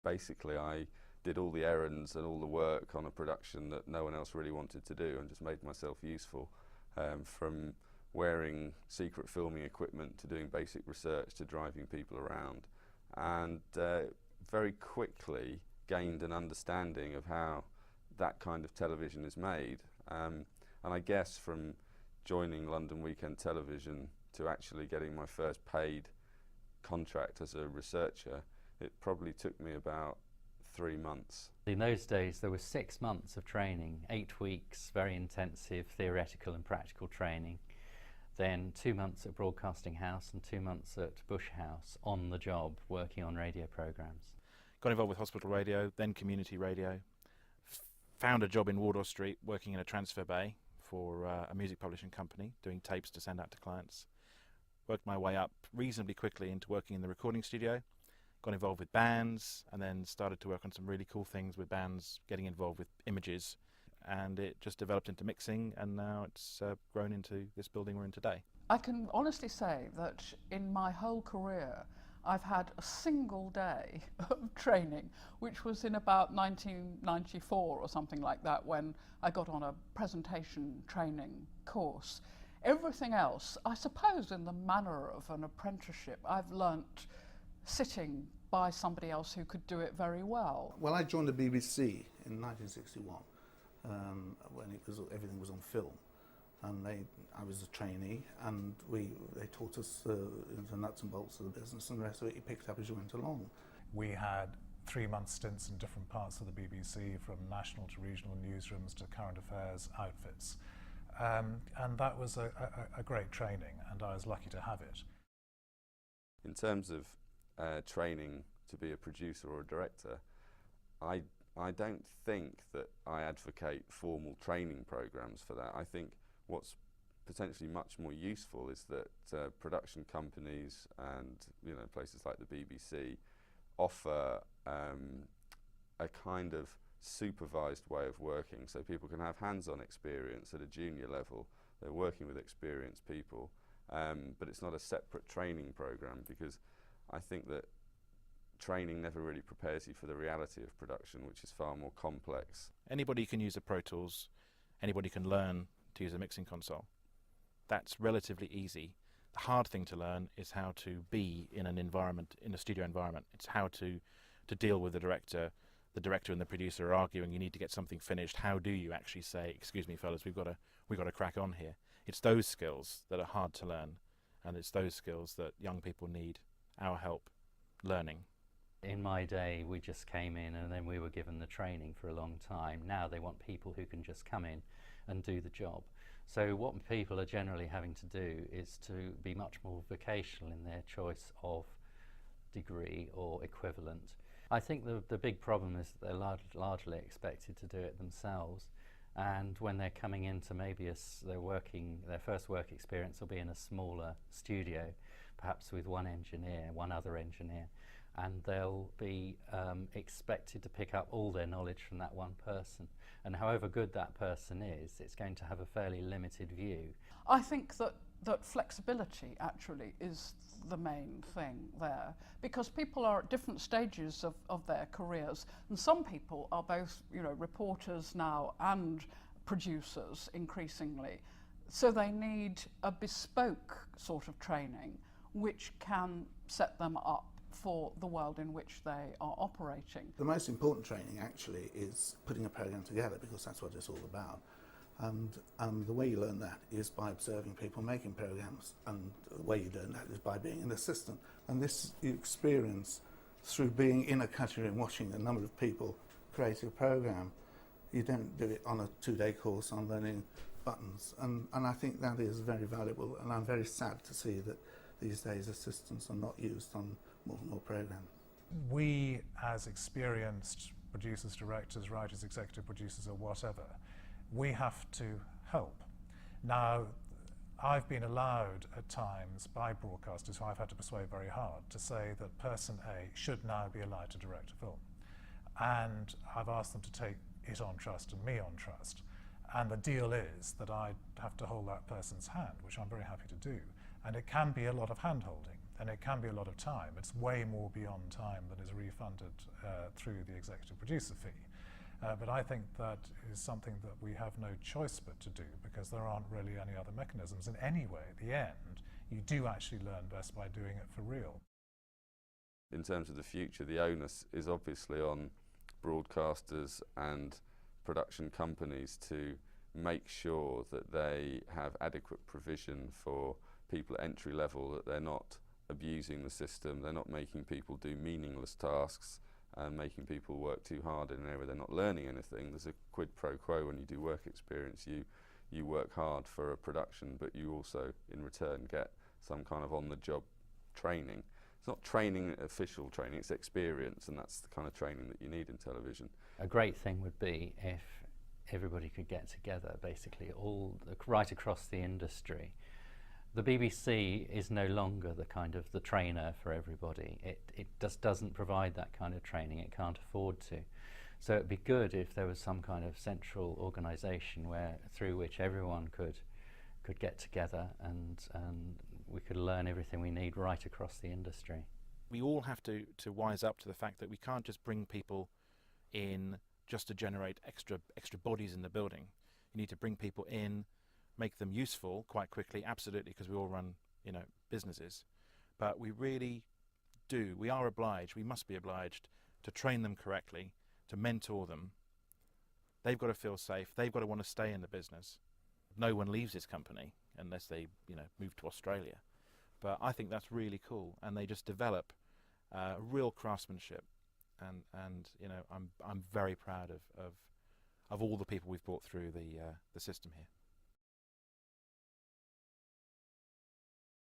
basically I did all the errands and all the work on a production that no one else really wanted to do, and just made myself useful, from wearing secret filming equipment to doing basic research to driving people around, and very quickly gained an understanding of how that kind of television is made. And I guess from joining London Weekend Television to actually getting my first paid contract as a researcher, it probably took me about 3 months. In those days there was 6 months of training, 8 weeks, very intensive theoretical and practical training, then 2 months at Broadcasting House and 2 months at Bush House on the job working on radio programmes. Got involved with hospital radio, then community radio, found a job in Wardour Street working in a transfer bay for a music publishing company, doing tapes to send out to clients. Worked my way up reasonably quickly into working in the recording studio, got involved with bands, and then started to work on some really cool things with bands, getting involved with images, and it just developed into mixing, and now it's grown into this building we're in today. I can honestly say that in my whole career I've had a single day of training, which was in about 1994 or something like that, when I got on a presentation training course. Everything else, I suppose in the manner of an apprenticeship, I've learnt sitting by somebody else who could do it very well. Well, I joined the BBC in 1961 when everything was on film, and I was a trainee, and they taught us the nuts and bolts of the business, and the rest of it you picked up as you went along. We had 3-month stints in different parts of the BBC, from national to regional newsrooms to current affairs outfits. And that was a great training, and I was lucky to have it. In terms of training to be a producer or a director, I don't think that I advocate formal training programs for that. I think what's potentially much more useful is that production companies and places like the BBC offer a kind of supervised way of working, so people can have hands-on experience at a junior level. They're working with experienced people, but it's not a separate training program, because I think that training never really prepares you for the reality of production, which is far more complex. Anybody can use a Pro Tools, anybody can learn to use a mixing console. That's relatively easy. The hard thing to learn is how to be in an environment, in a studio environment. It's how to deal with the director. The director and the producer are arguing, you need to get something finished. How do you actually say, excuse me fellas, we've got to crack on here? It's those skills that are hard to learn, and it's those skills that young people need our help learning. In my day, we just came in and then we were given the training for a long time. Now they want people who can just come in and do the job. So what people are generally having to do is to be much more vocational in their choice of degree or equivalent. I think the big problem is that they're largely expected to do it themselves, and when they're coming into maybe their first work experience will be in a smaller studio, perhaps with one other engineer, and they'll be expected to pick up all their knowledge from that one person. And however good that person is, it's going to have a fairly limited view. I think that flexibility actually is the main thing there, because people are at different stages of their careers, and some people are both reporters now and producers increasingly, so they need a bespoke sort of training which can set them up for the world in which they are operating. The most important training actually is putting a program together, because that's what it's all about. And the way you learn that is by observing people making programs, and the way you learn that is by being an assistant. And this you experience through being in a cutting room, watching a number of people create a program. You don't do it on a 2-day course on learning buttons. And I think that is very valuable, and I'm very sad to see that these days assistants are not used on more and more programs. We, as experienced producers, directors, writers, executive producers, or whatever, we have to help. Now, I've been allowed at times by broadcasters who I've had to persuade very hard to say that person A should now be allowed to direct a film. And I've asked them to take it on trust and me on trust. And the deal is that I have to hold that person's hand, which I'm very happy to do. And it can be a lot of hand-holding. and it can be a lot of time. It's way more beyond time than is refunded through the executive producer fee. But I think that is something that we have no choice but to do, because there aren't really any other mechanisms. And anyway, at the end, you do actually learn best by doing it for real. In terms of the future, the onus is obviously on broadcasters and production companies to make sure that they have adequate provision for people at entry level, that they're not abusing the system, they're not making people do meaningless tasks and making people work too hard in an area they're not learning anything. There's a quid pro quo when you do work experience. You work hard for a production, but you also in return get some kind of on-the-job training. It's not training, official training, it's experience, and that's the kind of training that you need in television. A great thing would be if everybody could get together, basically right across the industry. The BBC is no longer the kind of the trainer for everybody. It just doesn't provide that kind of training. It can't afford to. So it'd be good if there was some kind of central organisation through which everyone could get together and we could learn everything we need right across the industry. We all have to wise up to the fact that we can't just bring people in just to generate extra bodies in the building. You need to bring people in, make them useful quite quickly, absolutely, because we all run, businesses. But we really we must be obliged to train them correctly, to mentor them. They've got to feel safe, they've got to want to stay in the business. No one leaves this company unless they, move to Australia. But I think that's really cool, and they just develop real craftsmanship. And I'm very proud of all the people we've brought through the system here.